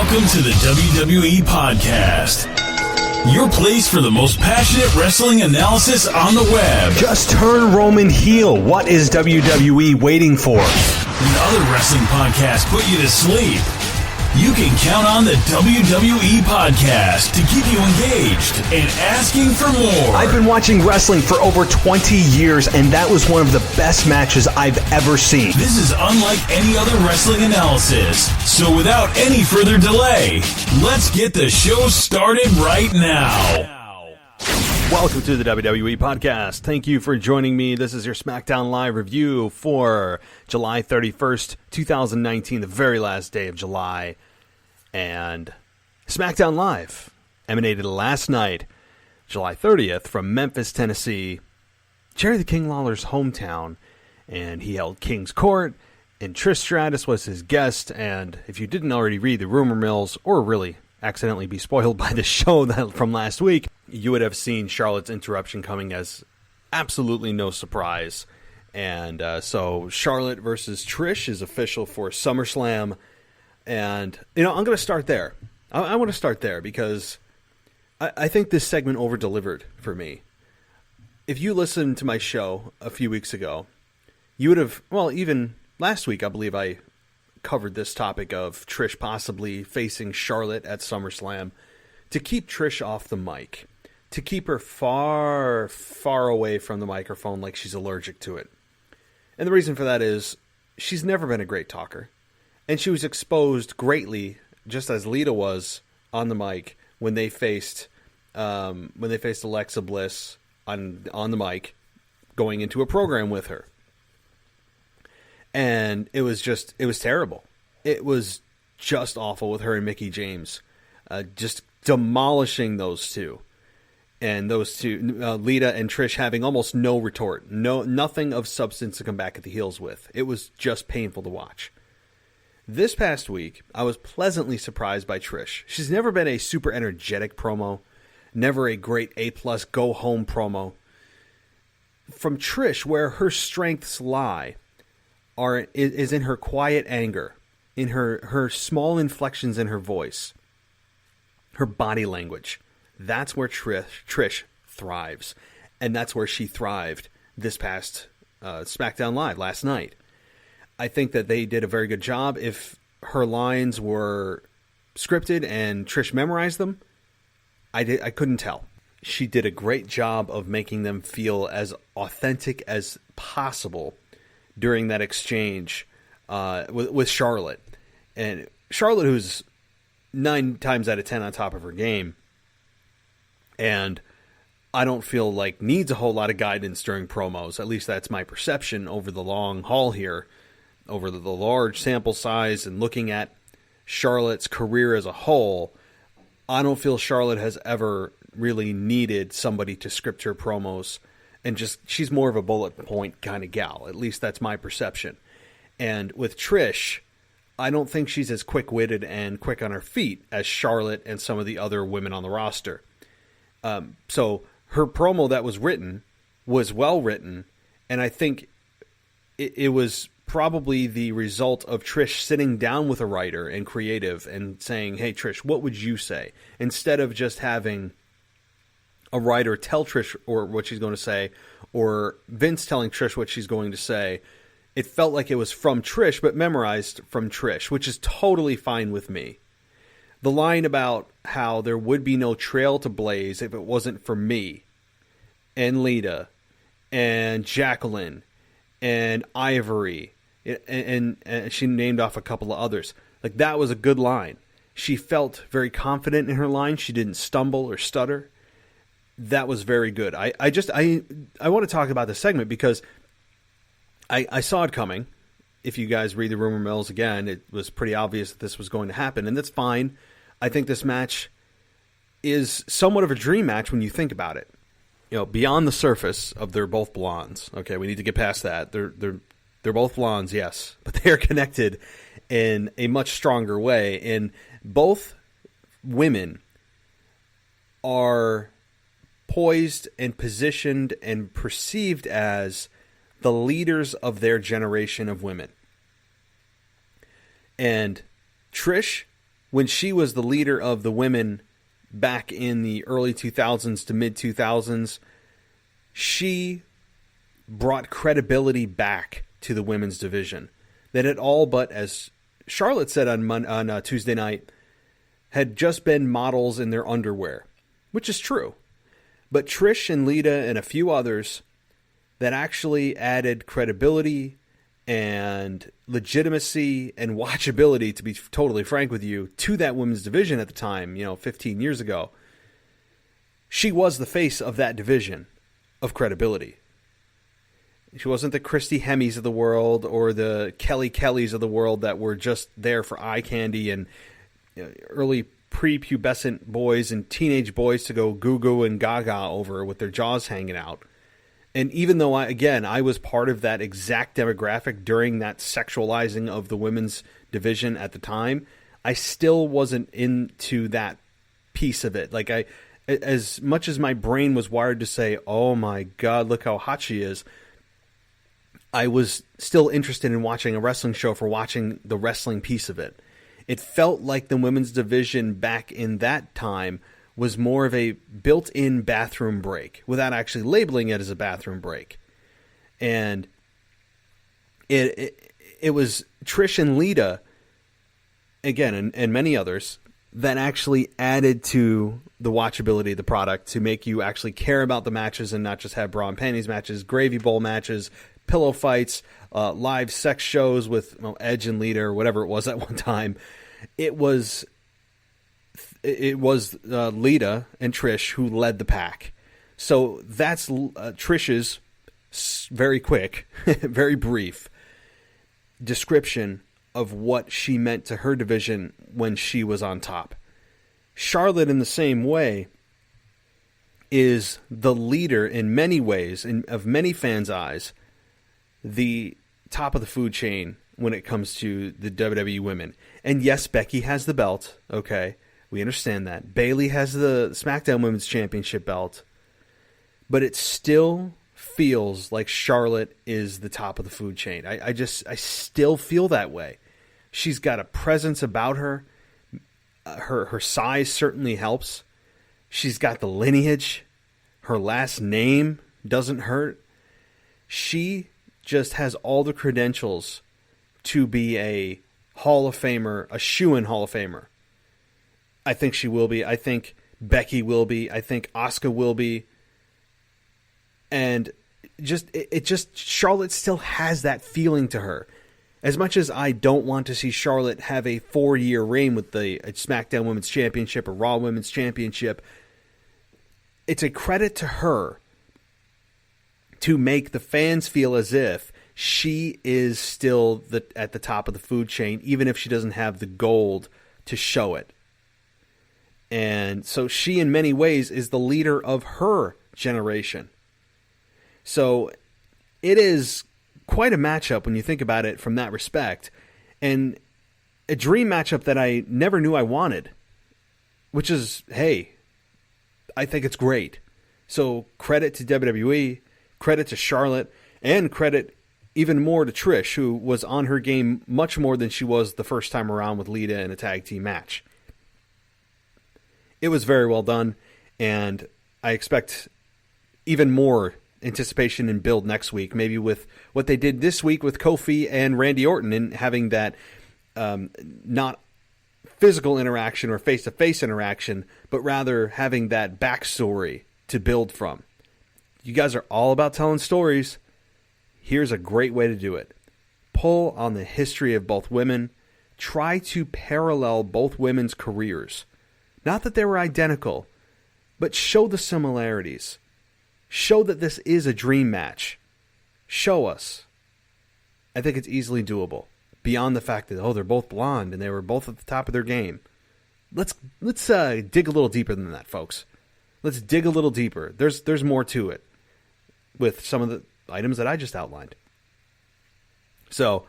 Welcome to the WWE Podcast, your place for the most passionate wrestling analysis on the web. Just turn Roman heel. What is WWE waiting for? When other wrestling podcasts put you to sleep, you can count on the WWE Podcast to keep you engaged and asking for more. I've been watching wrestling for over 20 years, and that was one of the best matches I've ever seen. This is unlike any other wrestling analysis. So without any further delay, let's get the show started right now. Welcome to the WWE Podcast. Thank you for joining me. This is your Smackdown Live review for July 31st, 2019, the very last day of July. And Smackdown Live emanated last night, July 30th, from Memphis, Tennessee, Jerry the King Lawler's hometown. And he held King's Court, and Trish Stratus was his guest. And if you didn't already read the rumor mills, or really accidentally be spoiled by the show from last week, you would have seen Charlotte's interruption coming as absolutely no surprise. And so Charlotte versus Trish is official for SummerSlam. And, I'm going to start there. I want to start there because I think this segment over-delivered for me. If you listened to my show a few weeks ago, you would have, even last week, I believe I covered this topic of Trish possibly facing Charlotte at SummerSlam to keep Trish off the mic, to keep her far, far away from the microphone like she's allergic to it. And the reason for that is she's never been a great talker. And she was exposed greatly, just as Lita was on the mic when they faced Alexa Bliss on the mic, going into a program with her. And it was terrible. It was just awful with her and Mickie James, just demolishing those two. And those two, Lita and Trish, having almost no retort, nothing of substance to come back at the heels with. It was just painful to watch. This past week, I was pleasantly surprised by Trish. She's never been a super energetic promo, never a great A+ go-home promo. From Trish, where her strengths lie is in her quiet anger, in her small inflections in her voice, her body language. That's where Trish thrives, and that's where she thrived this past SmackDown Live last night. I think that they did a very good job. If her lines were scripted and Trish memorized them, I couldn't tell. She did a great job of making them feel as authentic as possible during that exchange with Charlotte. And Charlotte, who's 9 times out of 10 on top of her game, and I don't feel like needs a whole lot of guidance during promos. At least that's my perception over the long haul here, over the large sample size and looking at Charlotte's career as a whole. I don't feel Charlotte has ever really needed somebody to script her promos, and she's more of a bullet point kind of gal. At least that's my perception. And with Trish, I don't think she's as quick-witted and quick on her feet as Charlotte and some of the other women on the roster. So her promo that was written was well written, and I think it was probably the result of Trish sitting down with a writer and creative and saying, hey, Trish, what would you say? Instead of just having a writer tell Trish or what she's going to say, or Vince telling Trish what she's going to say, it felt like it was from Trish, but memorized from Trish, which is totally fine with me. The line about how there would be no trail to blaze if it wasn't for me and Lita and Jacqueline and Ivory, and she named off a couple of others. Like, that was a good line. She felt very confident in her line. She didn't stumble or stutter. That was very good. I want to talk about this segment because I saw it coming. If you guys read the rumor mills again, it was pretty obvious that this was going to happen, and that's fine. I think this match is somewhat of a dream match when you think about it. Beyond the surface of they're both blondes. Okay, we need to get past that. They're both blondes, yes, but they are connected in a much stronger way. And both women are poised and positioned and perceived as the leaders of their generation of women. And Trish when she was the leader of the women back in the early 2000s to mid 2000s, she brought credibility back to the women's division that had all but, as Charlotte said on Tuesday night, had just been models in their underwear, which is true. But Trish and Lita and a few others that actually added credibility and legitimacy and watchability, to be totally frank with you, to that women's division at the time, 15 years ago. She was the face of that division of credibility. She wasn't the Christy Hemis of the world or the Kelly Kellys of the world that were just there for eye candy and early prepubescent boys and teenage boys to go goo-goo and gaga over with their jaws hanging out. And even though, I was part of that exact demographic during that sexualizing of the women's division at the time, I still wasn't into that piece of it. Like, as much as my brain was wired to say, oh my God, look how hot she is, I was still interested in watching a wrestling show for watching the wrestling piece of it. It felt like the women's division back in that time was more of a built-in bathroom break without actually labeling it as a bathroom break. And it was Trish and Lita, again, and many others, that actually added to the watchability of the product to make you actually care about the matches and not just have bra and panties matches, gravy bowl matches, pillow fights, live sex shows with Edge and Lita or whatever it was at one time. It was Lita and Trish who led the pack. So that's Trish's very quick, very brief description of what she meant to her division when she was on top. Charlotte, in the same way, is the leader in many ways, of many fans' eyes, the top of the food chain when it comes to the WWE women. And yes, Becky has the belt, okay? We understand that. Bayley has the Smackdown Women's Championship belt. But it still feels like Charlotte is the top of the food chain. I still feel that way. She's got a presence about her. Her size certainly helps. She's got the lineage. Her last name doesn't hurt. She just has all the credentials to be a Hall of Famer, a shoo-in Hall of Famer. I think she will be. I think Becky will be. I think Asuka will be. And Charlotte still has that feeling to her. As much as I don't want to see Charlotte have a 4-year reign with the SmackDown Women's Championship or Raw Women's Championship, it's a credit to her to make the fans feel as if she is still at the top of the food chain, even if she doesn't have the gold to show it. And so she, in many ways, is the leader of her generation. So it is quite a matchup when you think about it from that respect. And a dream matchup that I never knew I wanted. Which is, hey, I think it's great. So credit to WWE, credit to Charlotte, and credit even more to Trish, who was on her game much more than she was the first time around with Lita in a tag team match. It was very well done, and I expect even more anticipation and build next week, maybe with what they did this week with Kofi and Randy Orton and having that not physical interaction or face-to-face interaction, but rather having that backstory to build from. You guys are all about telling stories. Here's a great way to do it. Pull on the history of both women. Try to parallel both women's careers. Not that they were identical, but show the similarities. Show that this is a dream match. Show us. I think it's easily doable. Beyond the fact that, they're both blonde and they were both at the top of their game. Let's dig a little deeper than that, folks. Let's dig a little deeper. There's more to it with some of the items that I just outlined. So,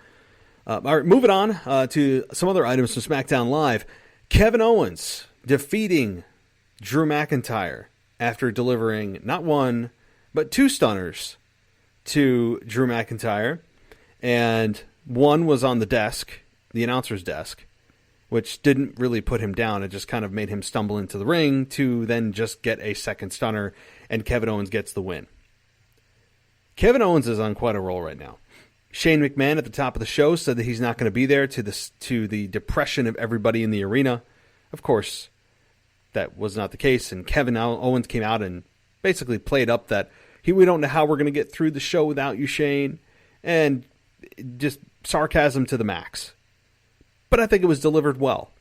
all right, moving on to some other items from SmackDown Live. Kevin Owens defeating Drew McIntyre after delivering not one, but 2 stunners to Drew McIntyre. And one was on the desk, the announcer's desk, which didn't really put him down. It just kind of made him stumble into the ring to then just get a second stunner, and Kevin Owens gets the win. Kevin Owens is on quite a roll right now. Shane McMahon at the top of the show said that he's not going to be there to the depression of everybody in the arena. Of course, that was not the case, and Kevin Owens came out and basically played up that we don't know how we're going to get through the show without you, Shane, and just sarcasm to the max. But I think it was delivered well.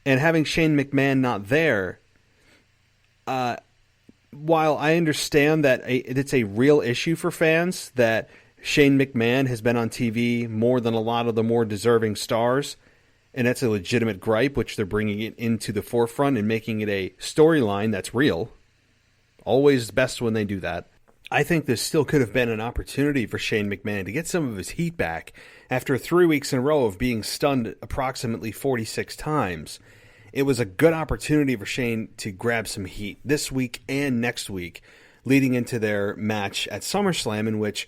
And having Shane McMahon not there, while I understand that it's a real issue for fans that Shane McMahon has been on TV more than a lot of the more deserving stars, and that's a legitimate gripe, which they're bringing it into the forefront and making it a storyline that's real. Always best when they do that. I think this still could have been an opportunity for Shane McMahon to get some of his heat back after 3 weeks in a row of being stunned approximately 46 times. It was a good opportunity for Shane to grab some heat this week and next week, leading into their match at SummerSlam, in which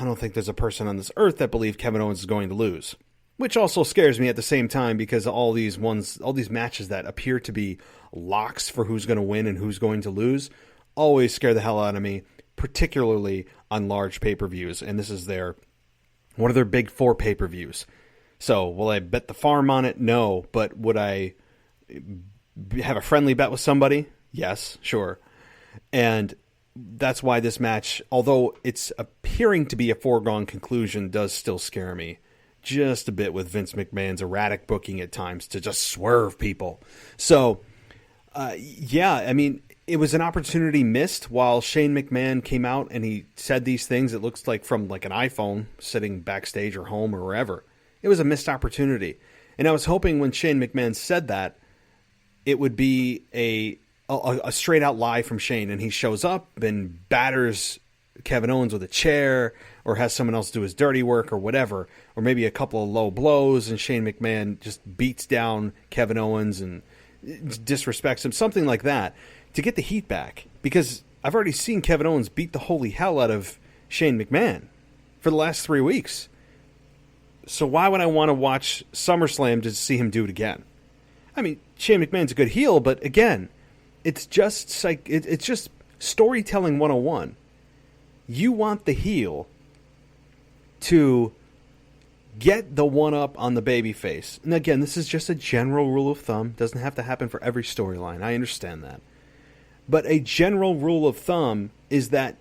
I don't think there's a person on this earth that believes Kevin Owens is going to lose. Which also scares me at the same time, because all these matches that appear to be locks for who's going to win and who's going to lose always scare the hell out of me, particularly on large pay-per-views. And this is one of their big 4 pay-per-views. So will I bet the farm on it? No. But would I have a friendly bet with somebody? Yes, sure. And that's why this match, although it's appearing to be a foregone conclusion, does still scare me just a bit with Vince McMahon's erratic booking at times to just swerve people. So, it was an opportunity missed while Shane McMahon came out and he said these things. It looks like from like an iPhone sitting backstage or home or wherever. It was a missed opportunity. And I was hoping when Shane McMahon said that, it would be a straight out lie from Shane, and he shows up and batters Kevin Owens with a chair, or has someone else do his dirty work or whatever, or maybe a couple of low blows, and Shane McMahon just beats down Kevin Owens and disrespects him, something like that, to get the heat back. Because I've already seen Kevin Owens beat the holy hell out of Shane McMahon for the last 3 weeks. So why would I want to watch SummerSlam to see him do it again? I mean, Shane McMahon's a good heel, but again, it's just storytelling 101. You want the heel to get the one-up on the babyface. And again, this is just a general rule of thumb. Doesn't have to happen for every storyline. I understand that. But a general rule of thumb is that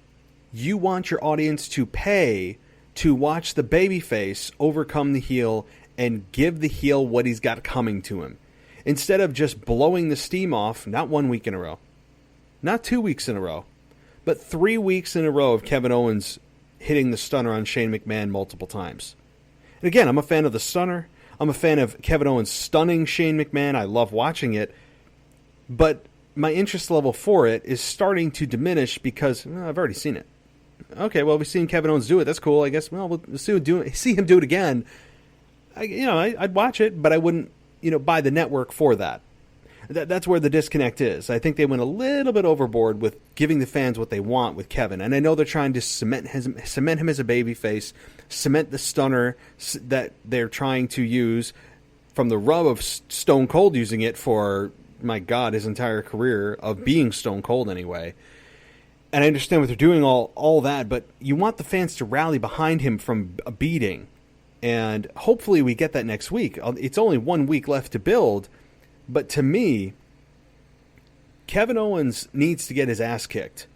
you want your audience to pay to watch the babyface overcome the heel and give the heel what he's got coming to him. Instead of just blowing the steam off, not 1 week in a row, not 2 weeks in a row, but 3 weeks in a row of Kevin Owens hitting the stunner on Shane McMahon multiple times. And again, I'm a fan of the stunner. I'm a fan of Kevin Owens stunning Shane McMahon. I love watching it. But my interest level for it is starting to diminish because I've already seen it. Okay, well, we've seen Kevin Owens do it. That's cool. I guess, well, we'll see him do it again. I'd watch it, but I wouldn't, buy the network for that. That's where the disconnect is. I think they went a little bit overboard with giving the fans what they want with Kevin. And I know they're trying to cement him as a babyface, cement the stunner that they're trying to use from the rub of Stone Cold using it for, my God, his entire career of being Stone Cold anyway. And I understand what they're doing, all that, but you want the fans to rally behind him from a beating. And hopefully we get that next week. It's only 1 week left to build. But to me, Kevin Owens needs to get his ass kicked.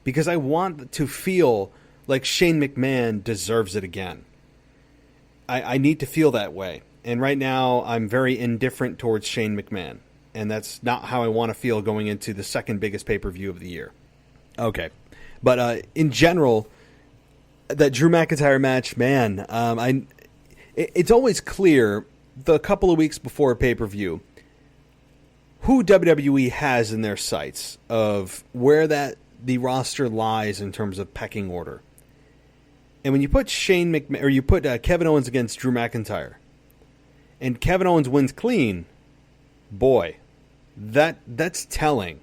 Because I want to feel like Shane McMahon deserves it again. I need to feel that way. And right now, I'm very indifferent towards Shane McMahon. And that's not how I want to feel going into the second biggest pay-per-view of the year. Okay. But in general, that Drew McIntyre match, man, it's always clear the couple of weeks before a pay-per-view who WWE has in their sights of where the roster lies in terms of pecking order. And when you put Shane McMahon, or you put Kevin Owens against Drew McIntyre, and Kevin Owens wins clean, boy, that's telling.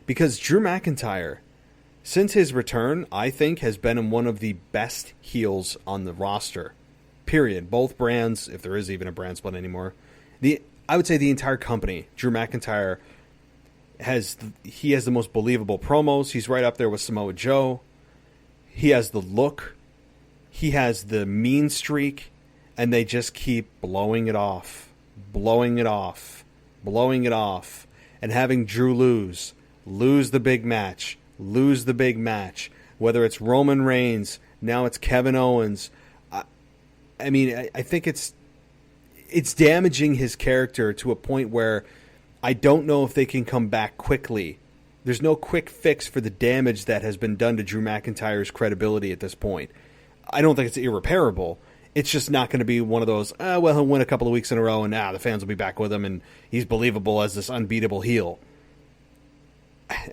Because Drew McIntyre, since his return, I think has been one of the best heels on the roster. Period. Both brands, if there is even a brand split anymore. I would say the entire company, Drew McIntyre, has the most believable promos. He's right up there with Samoa Joe. He has the look. He has the mean streak, and they just keep blowing it off, and having Drew lose the big match, whether it's Roman Reigns, now it's Kevin Owens. I mean, I think it's damaging his character to a point where I don't know if they can come back quickly. There's no quick fix for the damage that has been done to Drew McIntyre's credibility at this point. I don't think it's irreparable. It's just not going to be one of those, well, he'll win a couple of weeks in a row and the fans will be back with him and he's believable as this unbeatable heel.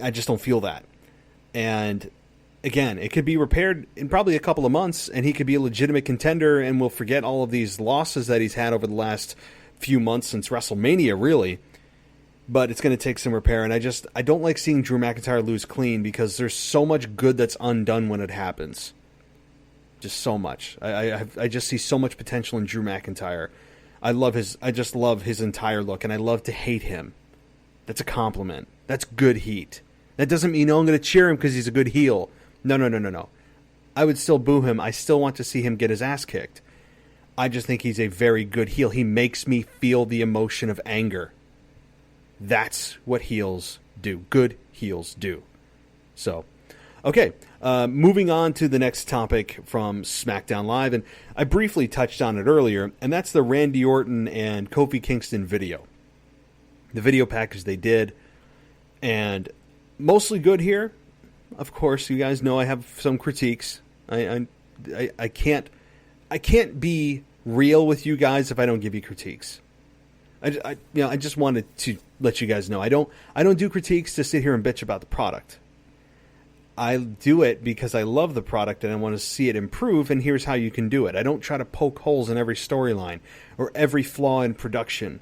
I just don't feel that. And again, it could be repaired in probably a couple of months and he could be a legitimate contender and we'll forget all of these losses that he's had over the last few months since WrestleMania, really. But it's going to take some repair, and I don't like seeing Drew McIntyre lose clean because there's so much good that's undone when it happens. Just so much. I just see so much potential in Drew McIntyre. I just love his entire look, and I love to hate him. That's a compliment. That's good heat. That doesn't mean, I'm going to cheer him because he's a good heel. No. I would still boo him. I still want to see him get his ass kicked. I just think he's a very good heel. He makes me feel the emotion of anger. That's what heels do. Good heels do. So, okay. Moving on to the next topic from SmackDown Live, and I briefly touched on it earlier, and that's the Randy Orton and Kofi Kingston video. The video package they did, and mostly good here. Of course, you guys know I have some critiques. I can't be real with you guys if I don't give you critiques. I just wanted to let you guys know I don't do critiques to sit here and bitch about the product. I do it because I love the product and I want to see it improve, and here's how you can do it. I don't try to poke holes in every storyline or every flaw in production.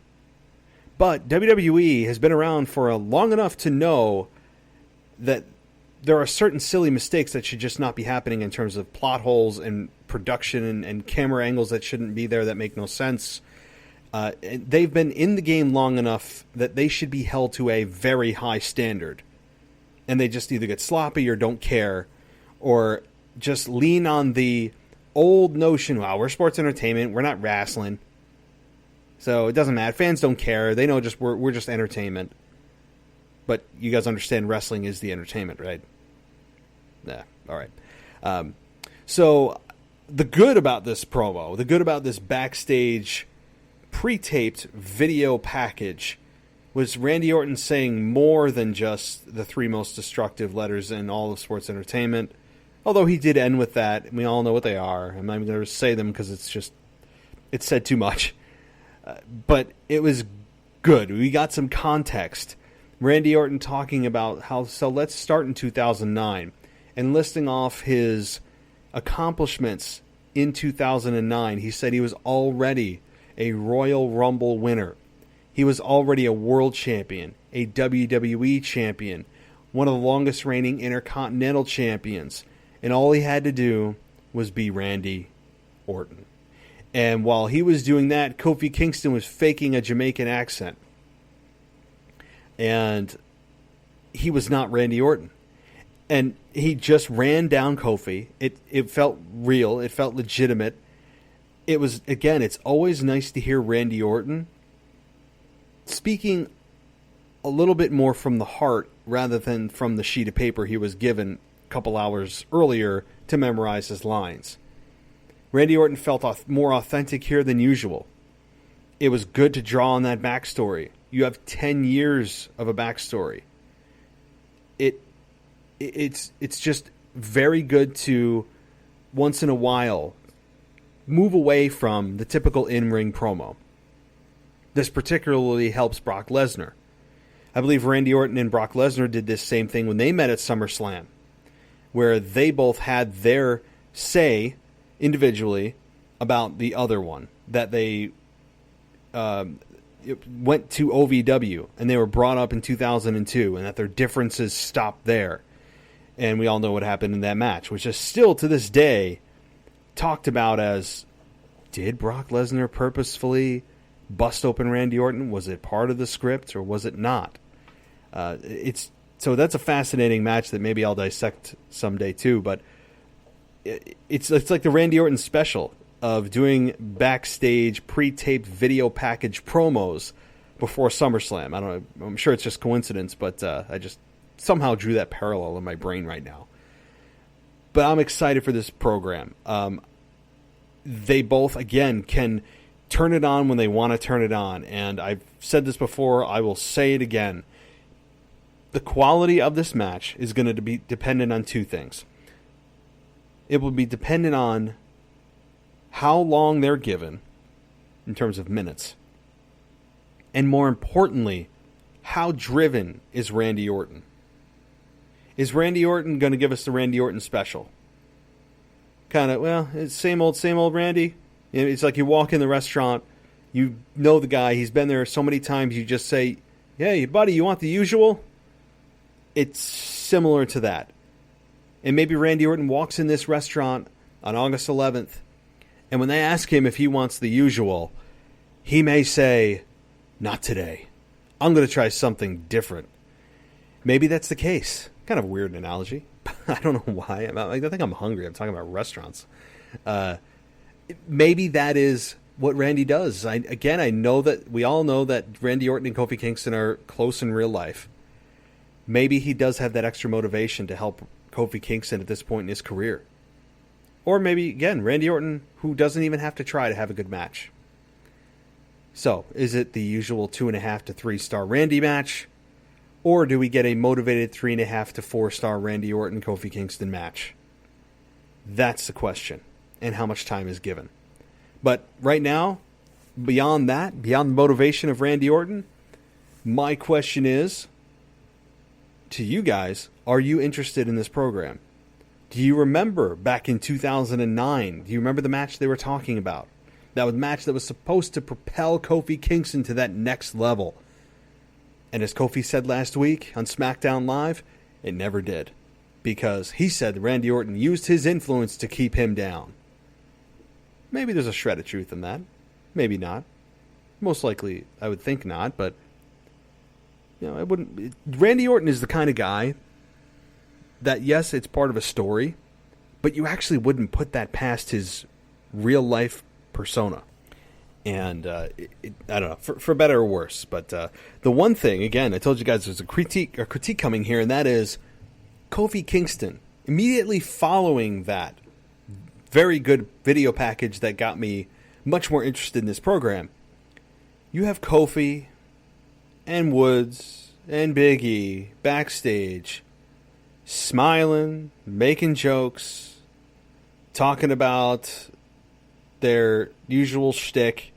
But WWE has been around for long enough to know that there are certain silly mistakes that should just not be happening in terms of plot holes and production and camera angles that shouldn't be there that make no sense. They've been in the game long enough that they should be held to a very high standard. And they just either get sloppy or don't care, or just lean on the old notion, well, we're sports entertainment, we're not wrestling. So it doesn't matter. Fans don't care. They know we're just entertainment. But you guys understand wrestling is the entertainment, right? Yeah, all right. So the good about this promo, the good about this backstage pre-taped video package was Randy Orton saying more than just the three most destructive letters in all of sports entertainment. Although he did end with that, and we all know what they are. I'm not even going to say them because it's said too much. But it was good. We got some context. Randy Orton talking about so let's start in 2009 and listing off his accomplishments in 2009. He said he was already a Royal Rumble winner. He was already a world champion, a WWE champion, one of the longest reigning Intercontinental champions, and all he had to do was be Randy Orton. And while he was doing that, Kofi Kingston was faking a Jamaican accent. And he was not Randy Orton. And he just ran down Kofi. It felt real. It felt legitimate. It was, again, it's always nice to hear Randy Orton speaking a little bit more from the heart rather than from the sheet of paper he was given a couple hours earlier to memorize his lines. Randy Orton felt more authentic here than usual. It was good to draw on that backstory. You have 10 years of a backstory. It's just very good to, once in a while, move away from the typical in-ring promo. This particularly helps Brock Lesnar. I believe Randy Orton and Brock Lesnar did this same thing when they met at SummerSlam, where they both had their say individually about the other one, that they went to OVW and they were brought up in 2002 and that their differences stopped there. And we all know what happened in that match, which is still to this day talked about as, did Brock Lesnar purposefully bust open Randy Orton? Was it part of the script or was it not? So that's a fascinating match that maybe I'll dissect someday too. But it's like the Randy Orton special of doing backstage pre-taped video package promos before SummerSlam. I don't know. I'm sure it's just coincidence, but I just somehow drew that parallel in my brain right now. But I'm excited for this program. They both, again, can turn it on when they want to turn it on. And I've said this before. I will say it again. The quality of this match is going to be dependent on two things. It will be dependent on how long they're given in terms of minutes. And more importantly, how driven is Randy Orton? Is Randy Orton going to give us the Randy Orton special? Kind of, well, it's same old Randy. It's like you walk in the restaurant, you know the guy, he's been there so many times, you just say, hey, buddy, you want the usual? It's similar to that. And maybe Randy Orton walks in this restaurant on August 11th, and when they ask him if he wants the usual, he may say, not today. I'm going to try something different. Maybe that's the case. Kind of a weird analogy. I don't know why. I think I'm hungry. I'm talking about restaurants. Maybe that is what Randy does. I know that we all know that Randy Orton and Kofi Kingston are close in real life. Maybe he does have that extra motivation to help Kofi Kingston at this point in his career. Or maybe, again, Randy Orton, who doesn't even have to try to have a good match. So, is it the usual 2.5 to 3 star Randy match? Or do we get a motivated 3.5 to 4 star Randy Orton Kofi Kingston match? That's the question. And how much time is given. But right now, beyond that, beyond the motivation of Randy Orton, my question is, to you guys, are you interested in this program? Do you remember back in 2009? Do you remember the match they were talking about? That was a match that was supposed to propel Kofi Kingston to that next level. And as Kofi said last week on SmackDown Live, it never did. Because he said Randy Orton used his influence to keep him down. Maybe there's a shred of truth in that. Maybe not. Most likely, I would think not, but I wouldn't. Randy Orton is the kind of guy that, yes, it's part of a story, but you actually wouldn't put that past his real life persona. And I don't know, for better or worse. But the one thing, again, I told you guys there's a critique coming here, and that is Kofi Kingston. Immediately following that very good video package that got me much more interested in this program, you have Kofi and Woods and Big E backstage smiling, making jokes, talking about their usual shtick,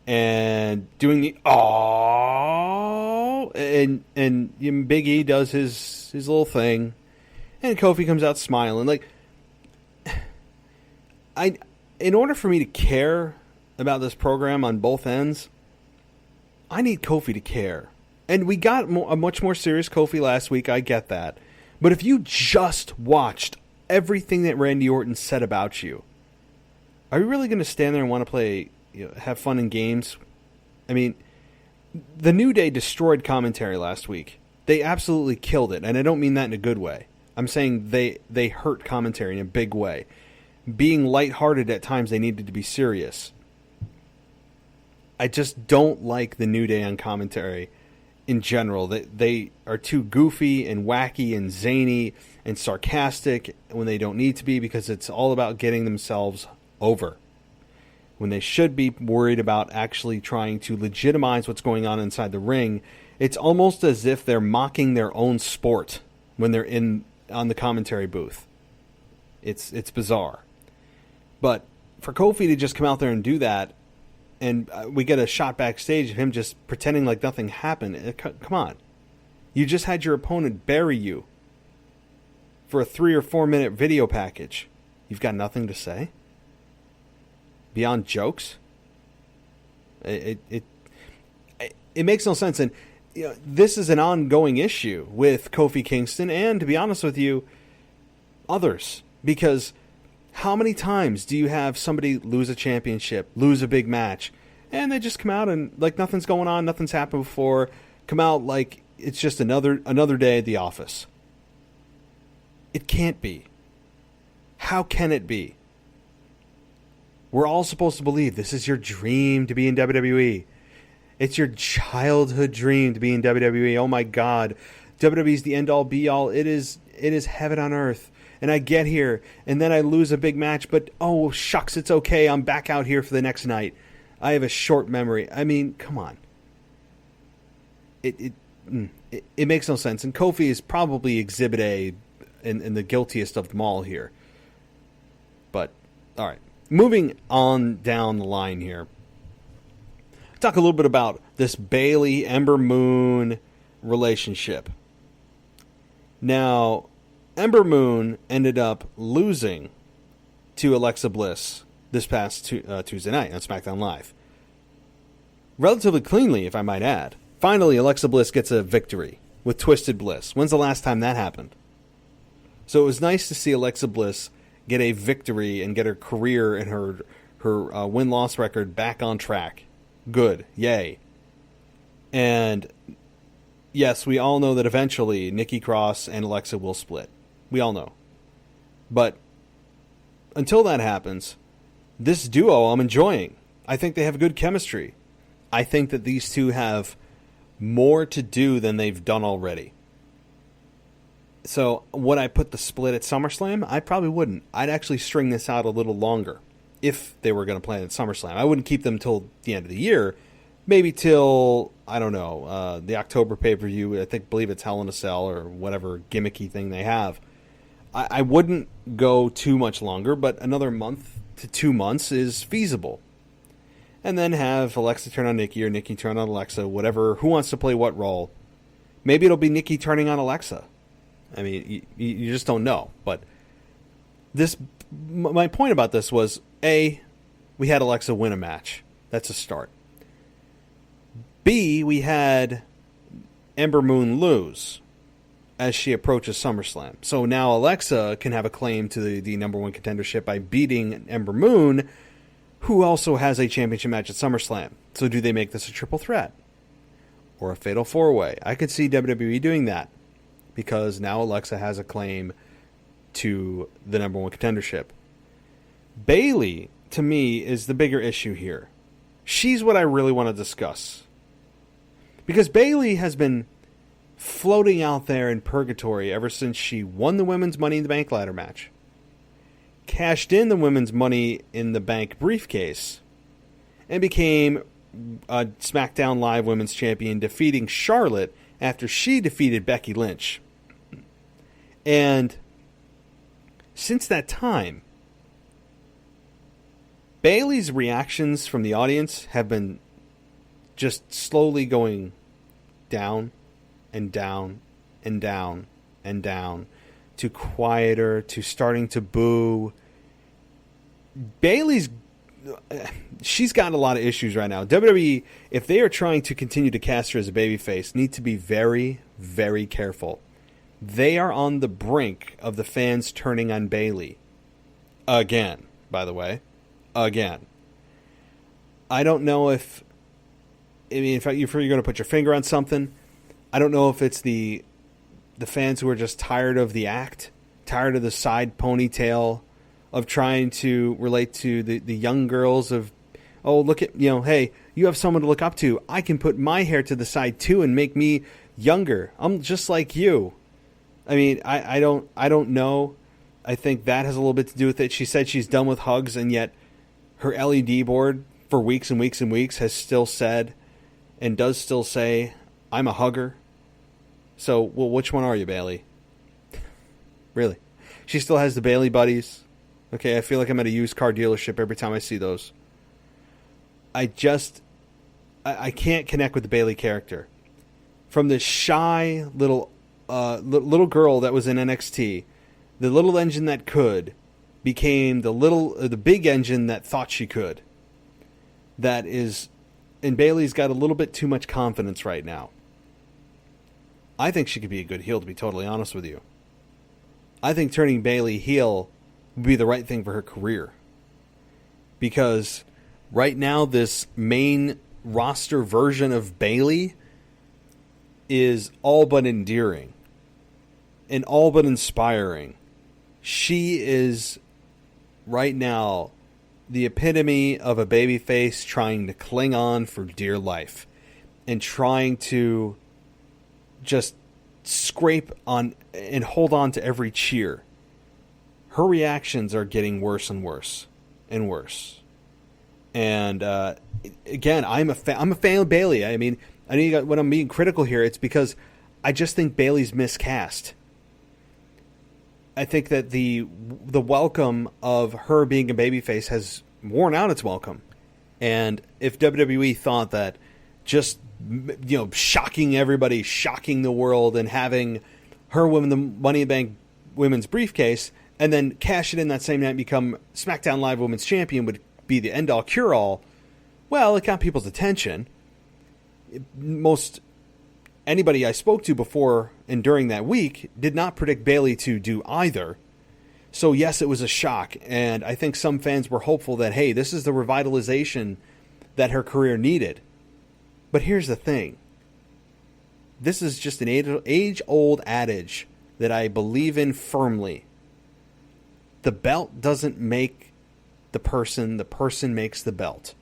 and doing the "aww," and Big E does his little thing, and Kofi comes out smiling. Like, in order for me to care about this program on both ends, I need Kofi to care. And we got a much more serious Kofi last week, I get that. But if you just watched everything that Randy Orton said about you, are you really going to stand there and want to play, have fun in games? I mean, the New Day destroyed commentary last week. They absolutely killed it, and I don't mean that in a good way. I'm saying they hurt commentary in a big way. Being lighthearted at times, they needed to be serious. I just don't like the New Day on commentary in general. They are too goofy and wacky and zany and sarcastic when they don't need to be, because it's all about getting themselves over, when they should be worried about actually trying to legitimize what's going on inside the ring. It's almost as if they're mocking their own sport when they're on the commentary booth. It's bizarre. But for Kofi to just come out there and do that, and we get a shot backstage of him just pretending like nothing happened. Come on. You just had your opponent bury you for a 3 or 4 minute video package. You've got nothing to say? Beyond jokes? It makes no sense. And this is an ongoing issue with Kofi Kingston and, to be honest with you, others. Because how many times do you have somebody lose a championship, lose a big match, And they just come out and like nothing's going on, nothing's happened before. Come out like it's just another day at the office. It can't be. How can it be? We're all supposed to believe this is your dream to be in WWE. It's your childhood dream to be in WWE. Oh my God. WWE is the end-all be-all. It is heaven on earth. And I get here, and then I lose a big match, but oh, shucks, it's okay. I'm back out here for the next night. I have a short memory. I mean, come on. It makes no sense. And Kofi is probably Exhibit A and the guiltiest of them all here. But, all right. Moving on down the line here. Talk a little bit about this Bayley Ember Moon relationship. Now, Ember Moon ended up losing to Alexa Bliss this past Tuesday night on Smackdown Live. Relatively cleanly, if I might add. Finally, Alexa Bliss gets a victory with Twisted Bliss. When's the last time that happened? So it was nice to see Alexa Bliss get a victory and get her career and her win-loss record back on track. Good. Yay. And yes, we all know that eventually Nikki Cross and Alexa will split. We all know. But until that happens, this duo I'm enjoying. I think they have good chemistry. I think that these two have more to do than they've done already. So would I put the split at SummerSlam? I probably wouldn't. I'd actually string this out a little longer if they were going to play at SummerSlam. I wouldn't keep them till the end of the year. Maybe till, I don't know, the October pay-per-view. Believe it's Hell in a Cell or whatever gimmicky thing they have. I wouldn't go too much longer, but another month to 2 months is feasible. And then have Alexa turn on Nikki or Nikki turn on Alexa, whatever. Who wants to play what role? Maybe it'll be Nikki turning on Alexa. I mean, you just don't know. But my point about this was, A, we had Alexa win a match. That's a start. B, we had Ember Moon lose as she approaches SummerSlam. So now Alexa can have a claim to the number one contendership by beating Ember Moon, who also has a championship match at SummerSlam. So do they make this a triple threat? Or a fatal four-way? I could see WWE doing that, because now Alexa has a claim to the number one contendership. Bayley, to me, is the bigger issue here. She's what I really want to discuss. Because Bayley has been floating out there in purgatory ever since she won the women's Money in the Bank ladder match, cashed in the women's Money in the Bank briefcase, and became a SmackDown Live Women's Champion, defeating Charlotte after she defeated Becky Lynch. And since that time, Bayley's reactions from the audience have been just slowly going down and down and down and down, to quieter, to starting to boo. She's got a lot of issues right now. WWE, if they are trying to continue to cast her as a babyface, need to be very, very careful. They are on the brink of the fans turning on Bayley. Again, by the way. Again. I don't know if you're going to put your finger on something, I don't know if it's the fans who are just tired of the act, tired of the side ponytail, of trying to relate to the young girls of, oh, look at, hey, you have someone to look up to. I can put my hair to the side too and make me younger. I'm just like you. I mean, I don't know. I think that has a little bit to do with it. She said she's done with hugs, and yet her LED board for weeks and weeks and weeks has still said, and does still say, I'm a hugger. So, well, which one are you, Bayley? Really? She still has the Bayley buddies. Okay, I feel like I'm at a used car dealership every time I see those. I can't connect with the Bayley character. From the shy little girl that was in NXT, the little engine that could became the big engine that thought she could. And Bayley's got a little bit too much confidence right now. I think she could be a good heel, to be totally honest with you. I think turning Bayley heel would be the right thing for her career. Because Right now, this main roster version of Bayley is all but endearing and all but inspiring. She is, right now, the epitome of a babyface trying to cling on for dear life and trying to just scrape on and hold on to every cheer. Her reactions are getting worse and worse and worse. And again, I'm a fan of Bayley. I mean, I know when I'm being critical here, it's because I just think Bayley's miscast. I think that the welcome of her being a babyface has worn out its welcome. And if WWE thought that just, shocking everybody, shocking the world, and having her win the Money in the Bank women's briefcase, and then cash it in that same night and become SmackDown Live Women's Champion would be the end-all, cure-all, well, it got people's attention. Most anybody I spoke to before and during that week did not predict Bayley to do either. So, yes, it was a shock, and I think some fans were hopeful that, hey, this is the revitalization that her career needed. But here's the thing. This is just an age-old adage that I believe in firmly. The belt doesn't make the person makes the belt.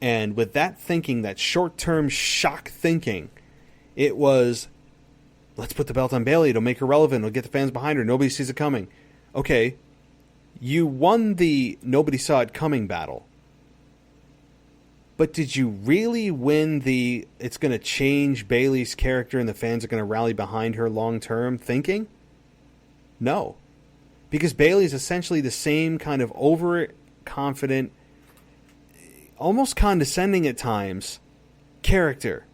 And with that thinking, that short-term shock thinking, it was, let's put the belt on Bayley. It'll make her relevant. It'll get the fans behind her. Nobody sees it coming. Okay, you won the nobody saw it coming battle. But did you really win the it's going to change Bayley's character and the fans are going to rally behind her long-term thinking? No. Because Bayley is essentially the same kind of overconfident, almost condescending at times, character.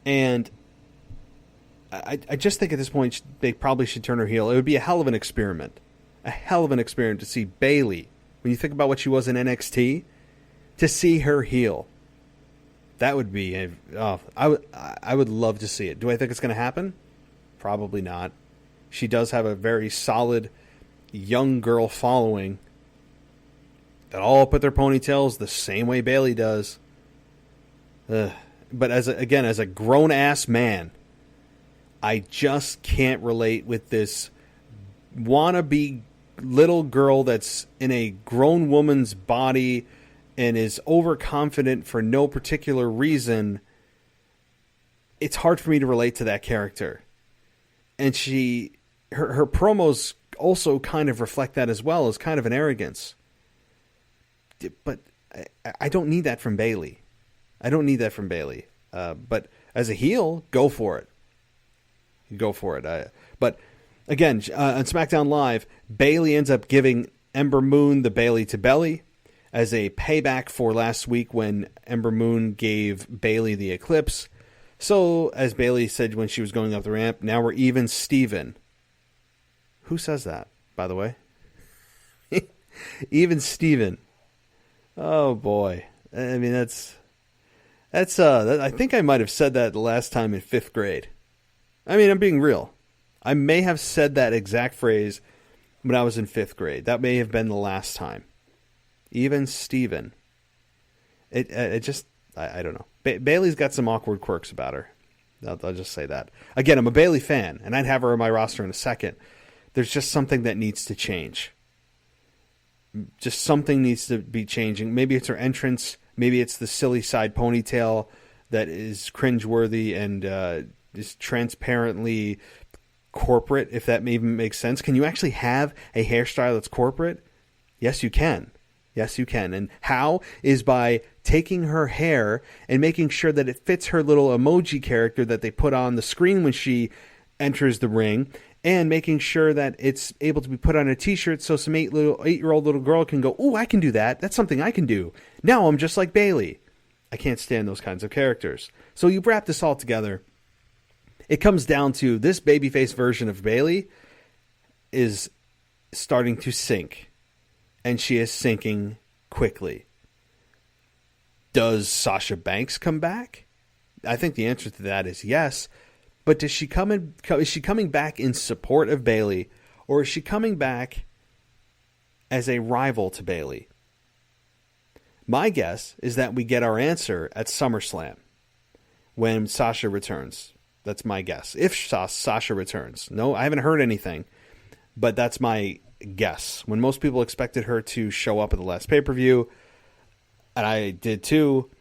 And I just think at this point they probably should turn her heel. It would be a hell of an experiment. A hell of an experiment to see Bayley, when you think about what she was in NXT, to see her heel. That would be I would love to see it. Do I think it's going to happen? Probably not. She does have a very solid young girl following that all put their ponytails the same way Bayley does. But as a grown-ass man, I just can't relate with this wannabe little girl that's in a grown woman's body and is overconfident for no particular reason. It's hard for me to relate to that character. And her promos also kind of reflect that as well, as kind of an arrogance. But I don't need that from Bayley. But as a heel, go for it. But again, on SmackDown Live, Bayley ends up giving Ember Moon the Bayley to Belly as a payback for last week when Ember Moon gave Bayley the Eclipse. So, as Bayley said when she was going up the ramp, now we're even Steven. Who says that, by the way? Even Steven. Oh, boy. I mean, that's I think I might have said that the last time in 5th grade. I mean, I'm being real. I may have said that exact phrase when I was in 5th grade. That may have been the last time. Even Steven. It just, I don't know. Bayley's got some awkward quirks about her. I'll just say that. Again, I'm a Bayley fan, and I'd have her on my roster in a second. There's just something that needs to change. Just something needs to be changing. Maybe it's her entrance. Maybe it's the silly side ponytail that is cringeworthy and is transparently corporate, if that even makes sense. Can you actually have a hairstyle that's corporate? Yes, you can. Yes, you can. And how is by taking her hair and making sure that it fits her little emoji character that they put on the screen when she enters the ring, and making sure that it's able to be put on a t-shirt so some 8-year-old little girl can go, ooh, I can do that. That's something I can do. Now I'm just like Bayley. I can't stand those kinds of characters. So you wrap this all together. It comes down to this babyface version of Bayley is starting to sink. And she is sinking quickly. Does Sasha Banks come back? I think the answer to that is yes. But is she coming back in support of Bayley, or is she coming back as a rival to Bayley? My guess is that we get our answer at SummerSlam when Sasha returns. That's my guess. If Sasha returns. No, I haven't heard anything, but that's my guess. When most people expected her to show up at the last pay-per-view, and I did too,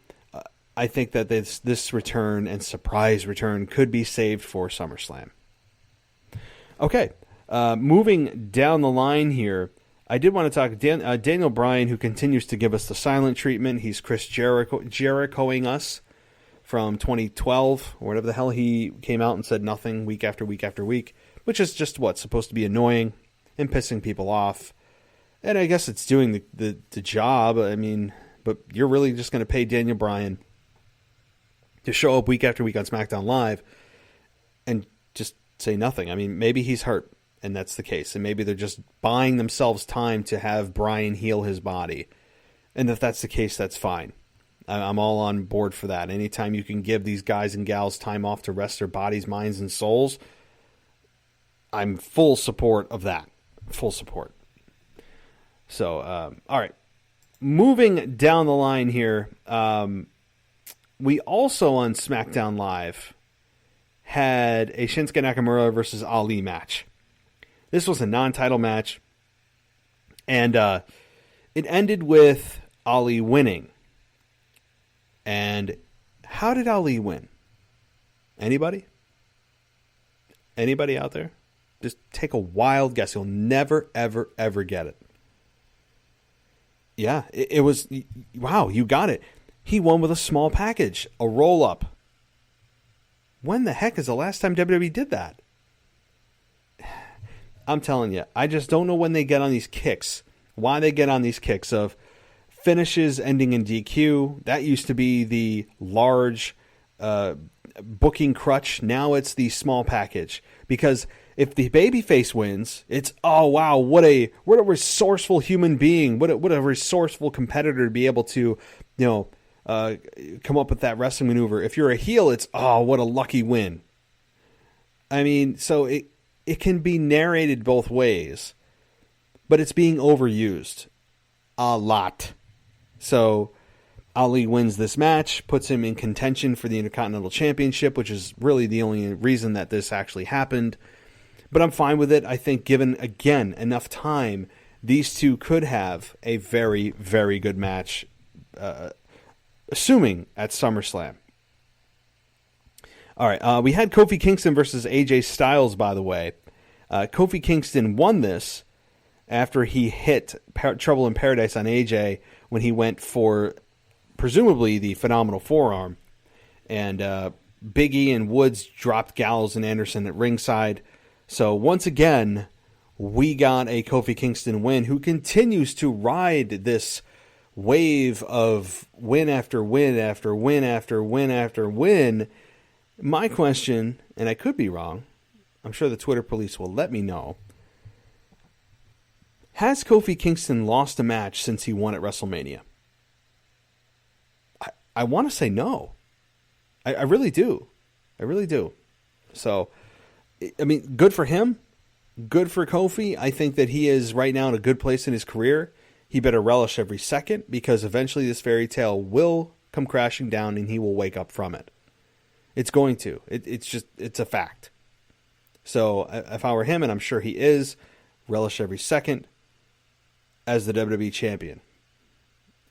I think that this return and surprise return could be saved for SummerSlam. Okay, moving down the line here, I did want to talk Daniel Bryan, who continues to give us the silent treatment. He's Chris Jerichoing us from 2012, or whatever the hell. He came out and said nothing week after week after week, which is just what's supposed to be annoying and pissing people off. And I guess it's doing the job. I mean, but you're really just going to pay Daniel Bryan to show up week after week on SmackDown Live and just say nothing. I mean, maybe he's hurt, and that's the case. And maybe they're just buying themselves time to have Bryan heal his body. And if that's the case, that's fine. I'm all on board for that. Anytime you can give these guys and gals time off to rest their bodies, minds, and souls, I'm full support of that. Full support. So, all right. Moving down the line here, we also on SmackDown Live had a Shinsuke Nakamura versus Ali match. This was a non-title match, and it ended with Ali winning. And how did Ali win? Anybody? Anybody out there? Just take a wild guess. You'll never, ever, ever get it. Yeah, it was... Wow, you got it. He won with a small package, a roll-up. When the heck is the last time WWE did that? I'm telling you, I just don't know when they get on these kicks. Why they get on these kicks of finishes ending in DQ. That used to be the large booking crutch. Now it's the small package. Because if the babyface wins, it's, oh wow, what a resourceful human being, what a resourceful competitor to be able to, come up with that wrestling maneuver. If you're a heel, it's, oh, what a lucky win. I mean, so it can be narrated both ways, but it's being overused a lot. So Ali wins this match, puts him in contention for the Intercontinental Championship, which is really the only reason that this actually happened. But I'm fine with it. I think given, again, enough time, these two could have a very, very good match, assuming at SummerSlam. All right, we had Kofi Kingston versus AJ Styles, by the way. Kofi Kingston won this after he hit Trouble in Paradise on AJ when he went for presumably the phenomenal forearm. And Big E and Woods dropped Gallows and Anderson at ringside. So once again, we got a Kofi Kingston win, who continues to ride this wave of win after win after win after win after win. My question, and I could be wrong, I'm sure the Twitter police will let me know, has Kofi Kingston lost a match since he won at WrestleMania? I want to say no. I really do. I really do. So, I mean, good for him. Good for Kofi. I think that he is right now in a good place in his career. He better relish every second, because eventually this fairy tale will come crashing down and he will wake up from it. It's going to. It's a fact. So if I were him, and I'm sure he is, relish every second as the WWE champion.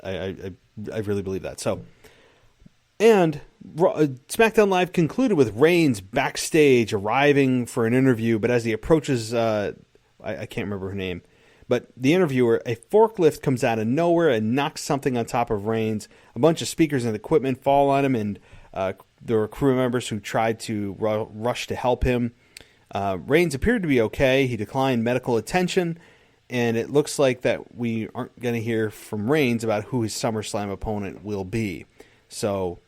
I really believe that. So, and SmackDown Live concluded with Reigns backstage arriving for an interview, but as he approaches, I can't remember her name, but the interviewer, a forklift comes out of nowhere and knocks something on top of Reigns. A bunch of speakers and equipment fall on him, and there were crew members who tried to rush to help him. Reigns appeared to be okay. He declined medical attention, and it looks like that we aren't going to hear from Reigns about who his SummerSlam opponent will be. So,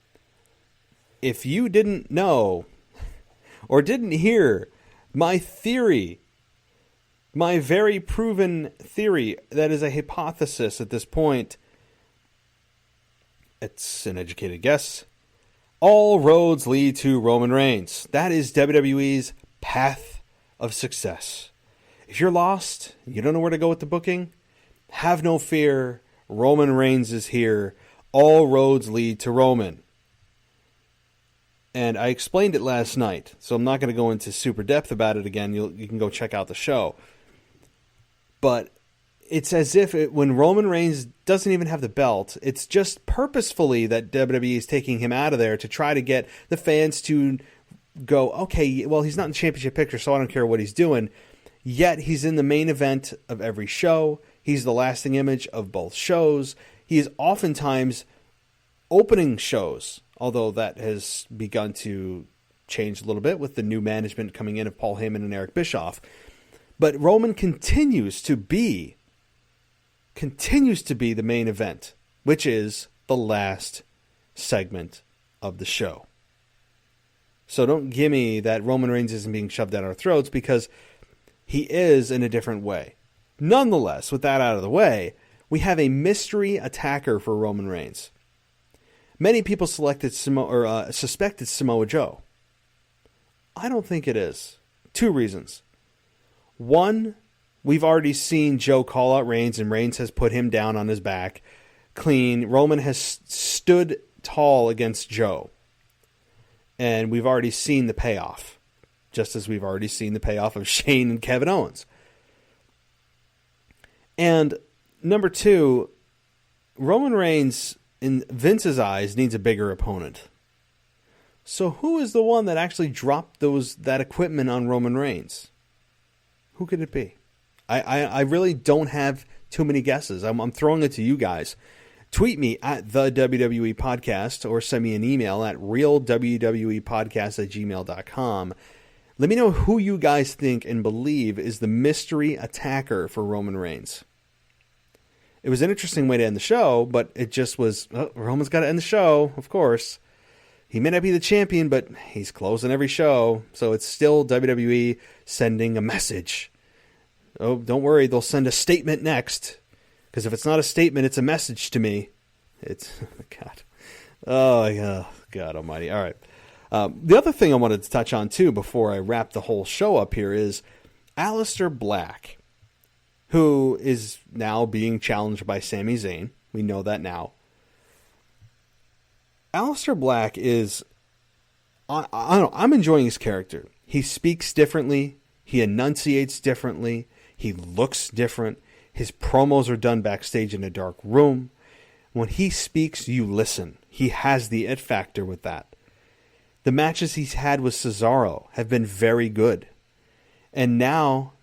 if you didn't know or didn't hear my theory, my very proven theory that is a hypothesis at this point, it's an educated guess, all roads lead to Roman Reigns. That is WWE's path of success. If you're lost, you don't know where to go with the booking, have no fear. Roman Reigns is here. All roads lead to Roman. And I explained it last night, so I'm not going to go into super depth about it again. You can go check out the show. But it's as if when Roman Reigns doesn't even have the belt, it's just purposefully that WWE is taking him out of there to try to get the fans to go, okay, well, he's not in the championship picture, so I don't care what he's doing. Yet he's in the main event of every show. He's the lasting image of both shows. He is oftentimes opening shows, although that has begun to change a little bit with the new management coming in of Paul Heyman and Eric Bischoff. But Roman continues to be the main event, which is the last segment of the show. So don't give me that Roman Reigns isn't being shoved down our throats, because he is in a different way. Nonetheless, with that out of the way, we have a mystery attacker for Roman Reigns. Many people suspected Samoa Joe. I don't think it is. 2 reasons. One, we've already seen Joe call out Reigns, and Reigns has put him down on his back clean. Roman has stood tall against Joe. And we've already seen the payoff. Just as we've already seen the payoff of Shane and Kevin Owens. And number 2, Roman Reigns, in Vince's eyes, needs a bigger opponent. So who is the one that actually dropped that equipment on Roman Reigns? Who could it be? I really don't have too many guesses. I'm throwing it to you guys. Tweet me at the WWE Podcast or send me an email at realwwepodcast@gmail.com. Let me know who you guys think and believe is the mystery attacker for Roman Reigns. It was an interesting way to end the show, but it just was, Roman's got to end the show, of course. He may not be the champion, but he's closing every show, so it's still WWE sending a message. Oh, don't worry, they'll send a statement next, because if it's not a statement, it's a message to me. It's, God. Oh, God almighty. All right. The other thing I wanted to touch on, too, before I wrap the whole show up here is Aleister Black, who is now being challenged by Sami Zayn. We know that now. Aleister Black is, I don't know, I'm enjoying his character. He speaks differently. He enunciates differently. He looks different. His promos are done backstage in a dark room. When he speaks, you listen. He has the it factor with that. The matches he's had with Cesaro have been very good. And now,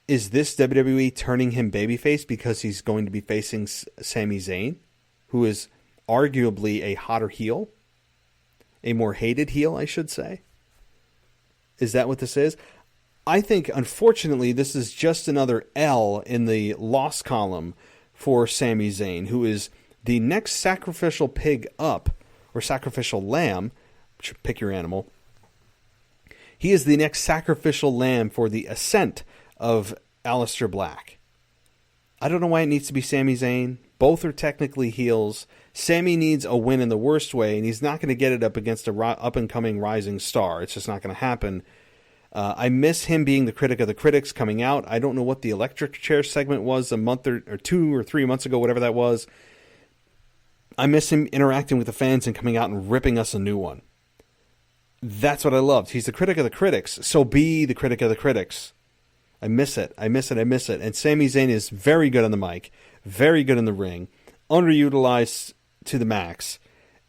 is this WWE turning him babyface because he's going to be facing Sami Zayn, who is arguably a hotter heel? A more hated heel, I should say. Is that what this is? I think, unfortunately, this is just another L in the loss column for Sami Zayn, who is the next sacrificial pig up, or sacrificial lamb. Pick your animal. He is the next sacrificial lamb for the ascent of Aleister Black. I don't know why it needs to be Sami Zayn. Both are technically heels. Sami needs a win in the worst way, and he's not going to get it up against a up-and-coming rising star. It's just not going to happen. I miss him being the critic of the critics coming out. I don't know what the electric chair segment was a month or 2 or 3 months ago, whatever that was. I miss him interacting with the fans and coming out and ripping us a new one. That's what I loved. He's the critic of the critics, so be the critic of the critics. I miss it. And Sami Zayn is very good on the mic, very good in the ring, underutilized to the max,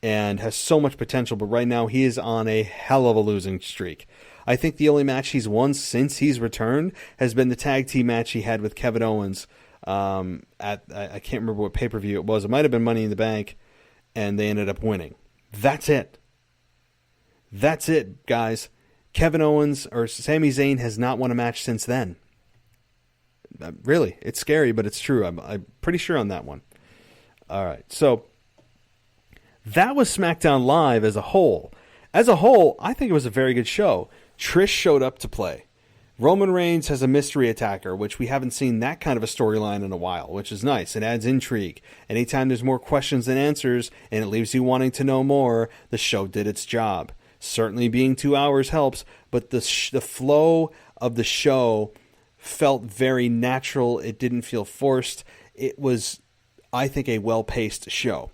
and has so much potential, but right now he is on a hell of a losing streak. I think the only match he's won since he's returned has been the tag team match he had with Kevin Owens at, I can't remember what pay-per-view it was. It might have been Money in the Bank, and they ended up winning. That's it. That's it, guys. Kevin Owens or Sami Zayn has not won a match since then. Really, it's scary, but it's true. I'm pretty sure on that one. All right, so that was SmackDown Live as a whole. As a whole, I think it was a very good show. Trish showed up to play. Roman Reigns has a mystery attacker, which we haven't seen that kind of a storyline in a while, which is nice. It adds intrigue. Anytime there's more questions than answers, and it leaves you wanting to know more, the show did its job. Certainly being 2 hours helps, but the flow of the show felt very natural. It didn't feel forced. It was I think, a well-paced show.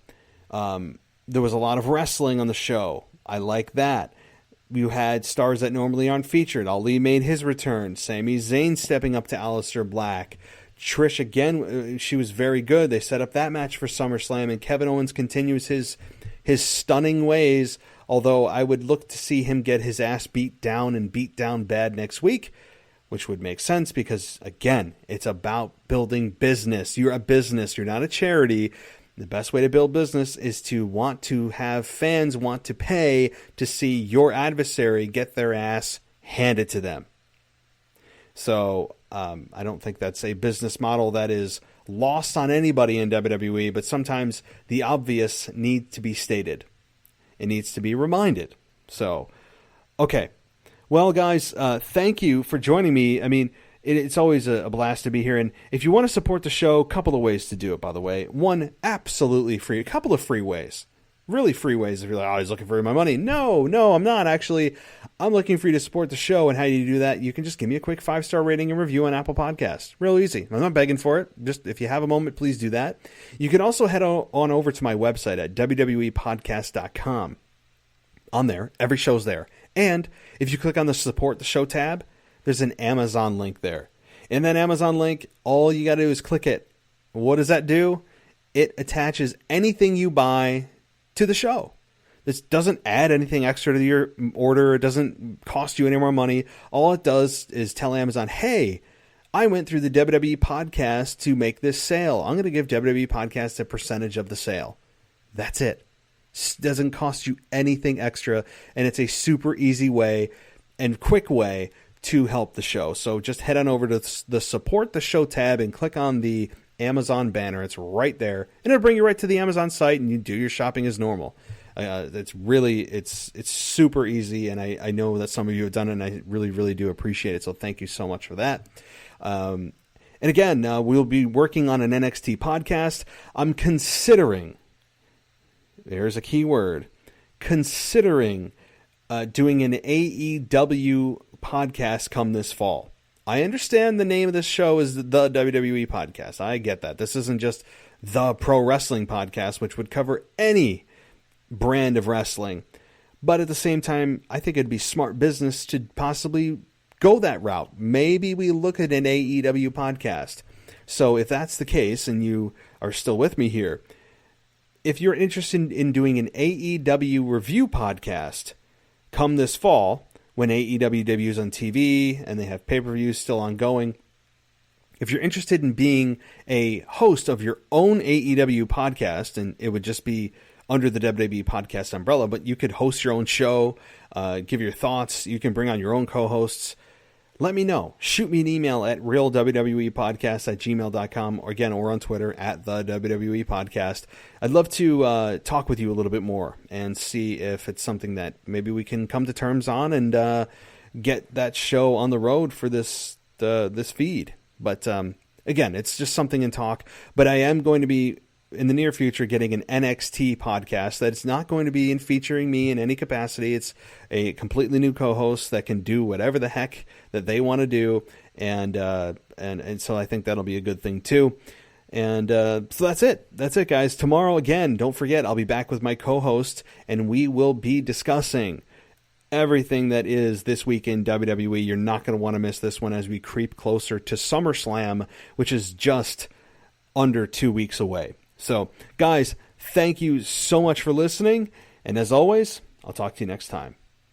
There was a lot of wrestling on the show. I like that. You had stars that normally aren't featured. Ali made his return. Sami Zayn stepping up to Aleister Black. Trish, again, she was very good. They set up that match for SummerSlam, and Kevin Owens continues his stunning ways, although I would look to see him get his ass beat down bad next week, which would make sense because, again, it's about building business. You're a business. You're not a charity. The best way to build business is to want to have fans want to pay to see your adversary get their ass handed to them. So I don't think that's a business model that is lost on anybody in WWE, but sometimes the obvious needs to be stated. It needs to be reminded. So, okay. Well, guys, thank you for joining me. I mean, it's always a blast to be here. And if you want to support the show, a couple of ways to do it, by the way. One, absolutely free. A couple of free ways. Really free ways if you're like, oh, he's looking for my money. No, I'm not. Actually, I'm looking for you to support the show. And how do you do that? You can just give me a quick 5-star rating and review on Apple Podcasts. Real easy. I'm not begging for it. Just if you have a moment, please do that. You can also head on over to my website at wwepodcast.com. On there, every show's there. And if you click on the Support the Show tab, there's an Amazon link there. In that Amazon link, all you got to do is click it. What does that do? It attaches anything you buy to the show. This doesn't add anything extra to your order. It doesn't cost you any more money. All it does is tell Amazon, hey, I went through the WWE podcast to make this sale. I'm going to give WWE podcast a percentage of the sale. That's it. Doesn't cost you anything extra, and it's a super easy way and quick way to help the show. So just head on over to the Support the Show tab and click on the Amazon banner. It's right there, and it'll bring you right to the Amazon site, and you do your shopping as normal. It's super easy, and I know that some of you have done it, and I really, really do appreciate it. So thank you so much for that. And again, we'll be working on an NXT podcast. I'm considering, there's a key word, considering doing an AEW podcast come this fall. I understand the name of this show is the WWE podcast. I get that. This isn't just the pro wrestling podcast, which would cover any brand of wrestling. But at the same time, I think it'd be smart business to possibly go that route. Maybe we look at an AEW podcast. So if that's the case, and you are still with me here, if you're interested in doing an AEW review podcast come this fall, when AEW debuts on TV and they have pay-per-views still ongoing, if you're interested in being a host of your own AEW podcast, and it would just be under the WWE podcast umbrella, but you could host your own show, give your thoughts, you can bring on your own co-hosts, let me know. Shoot me an email at realwwepodcast@gmail.com, or again, or on Twitter at the WWE Podcast. I'd love to talk with you a little bit more and see if it's something that maybe we can come to terms on and get that show on the road for this feed. But again, it's just something in talk. But I am going to be, in the near future, getting an NXT podcast that's not going to be in featuring me in any capacity. It's a completely new co-host that can do whatever the heck that they want to do, and so I think that'll be a good thing too. And so that's it, guys. Tomorrow, again, don't forget, I'll be back with my co-host, and we will be discussing everything that is this week in WWE. You're not going to want to miss this one as we creep closer to SummerSlam, which is just under 2 weeks away. So, guys, thank you so much for listening, and as always, I'll talk to you next time.